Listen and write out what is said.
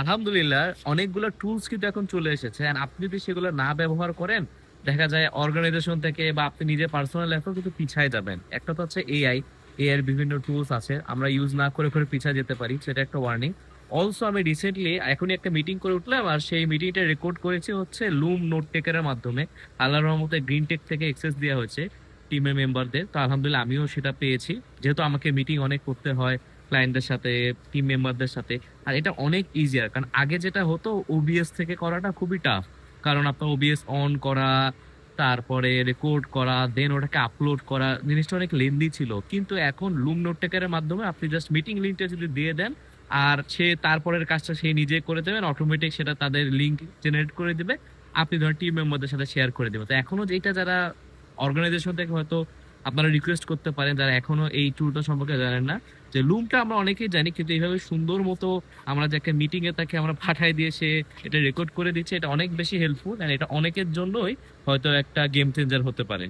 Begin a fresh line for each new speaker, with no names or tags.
আলহামদুলিল্লাহ অনেকগুলো টুলস কিন্তু এখন চলে এসেছে। এন্ড আপনি যদি সেগুলো না ব্যবহার করেন, দেখা যায় অর্গানাইজেশন থেকে বা আপনি নিজে পার্সোনাল লাইফেও কিন্তু পিছায় যাবেন। একটা তো হচ্ছে এআই, এআই এর বিভিন্ন টুলস আছে। আমরা ইউজ না করে পিছায় যেতে পারি। সেটা একটা ওয়ার্নিং। অলসো আমি রিসেন্টলি এখনই একটা মিটিং করে উঠলাম আর সেই মিটিংটা রেকর্ড করেছি হচ্ছে লুম নোট টেকারের মাধ্যমে। আল্লাহর রহমতে গ্রিন টেক থেকে অ্যাক্সেস দেওয়া হয়েছে টিমের মেম্বারদের। তো আলহামদুলিল্লাহ আমিও সেটা পেয়েছি। যেহেতু আমাকে মিটিং অনেক করতে হয় ক্লায়েন্টদের সাথে, টিম মেম্বারদের সাথে। আর এটা অনেক ইজিয়ার, কারণ আগে যেটা হতো ওবিএস থেকে করাটা খুবই টাফ। কারণ আপনার ওবিএস অন করা, তারপরে রেকর্ড করা, দেন ওটাকে আপলোড করা, জিনিসটা অনেক লেন্দি ছিল। কিন্তু এখন লুম নোট টেকারের মাধ্যমে আপনি জাস্ট মিটিং লিঙ্কটা যদি দিয়ে দেন, আর সে তারপরের কাজটা সে নিজে করে দেবেন, অটোমেটিক সেটা তাদের লিঙ্ক জেনারেট করে দিবে। আপনি ধরেন টিম মেম্বারদের সাথে শেয়ার করে দেবেন। তো এখনো যেটা যারা অর্গানাইজেশন থেকে হয়তো আপনারা রিকোয়েস্ট করতে পারেন, যারা এখনো এই টুলটা সম্পর্কে জানেন না, যে লুমটা আমরা অনেকেই জানি, কিন্তু এইভাবে সুন্দর মতো আমরা যাকে মিটিং এ তাকে আমরা পাঠাই দিয়ে সে এটা রেকর্ড করে দিচ্ছে, এটা অনেক বেশি হেল্পফুল। এন্ড এটা অনেকের জন্যই হয়তো একটা গেম চেঞ্জার হতে পারে।